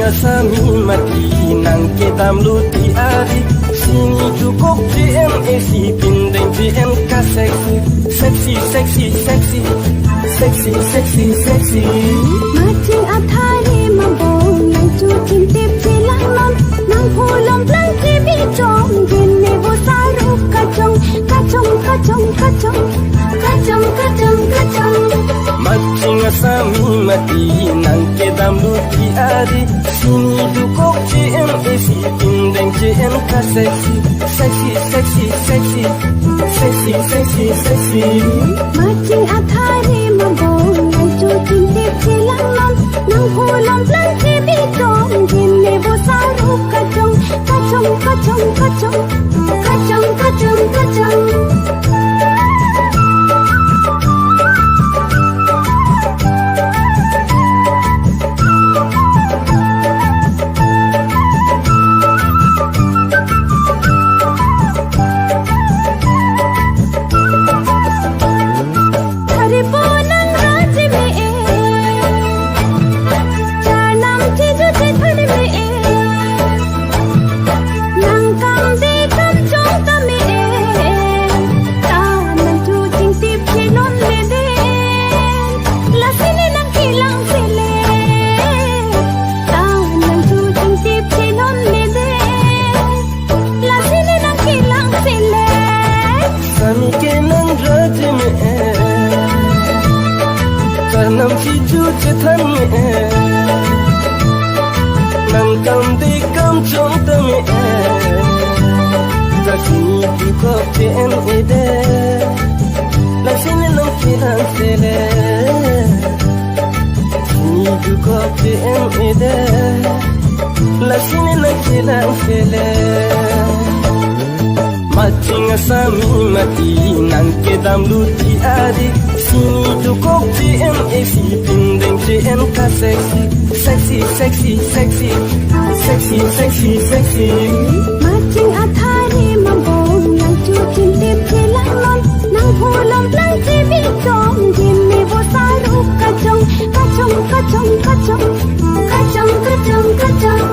asami mati nang kedam luti ari sini cukup GMAC pindeng GMK seksi seksi seksi seksi seksi seksi seksi Macing athari mabong nang cucing tip silang non nang hulong lang kibicong gini busaru kacong kacong kacong kacong kacong kacong kacong Macing asami mati nang kedam luti ari sini cukup GMAC pindeng GMK seksi seksi seksi seksi seksi seksi seksi Macing athari mabong nang cucing tip silang non nang hulong lang kibicong gini busaru kacong kacong kacong kacong kacong kacong kacong Tanam hiju cetan me nang kam de kam chong ta me ta sini tu ko ten ede la sini nang kiran sele sini tu ko ten ede la sini nang kiran sele Macing asami mati nang kedam luti ari sini cukup GMAC pindeng GMK seksi seksi seksi seksi seksi seksi seksi Macing athari mabong nang cucing tip silang non nang hulong lang kibicong gini busaru kacong kacong kacong kacong kacong kacong kacong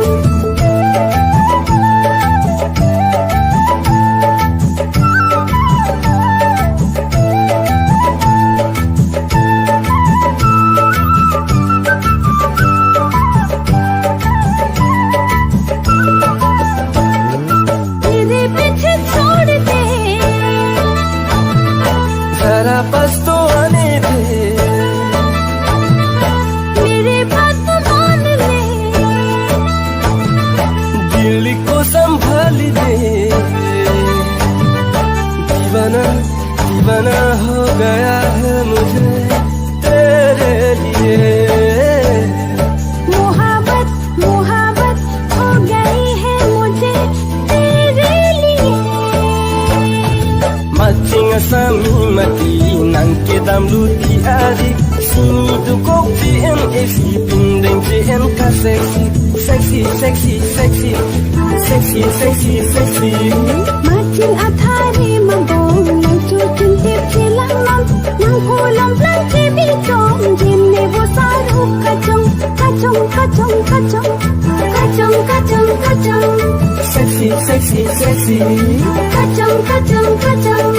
पास तो आने दे मेरे बात को मान ले दिल को संभाल दे दीवाना दीवाना हो गया है मुझे तेरे लिए मोहब्बत मोहब्बत हो गई है मुझे तेरे लिए Macing asami mati nang kedam luti ari sini cukup GMAC pindeng GMK seksi seksi seksi seksi seksi seksi seksi Macing athari mabong nang cucing tip silang non nang hulong lang kibicong gini busaru kacong kacong kacong kacong kacong kacong kacong seksi seksi seksi kacong kacong kacong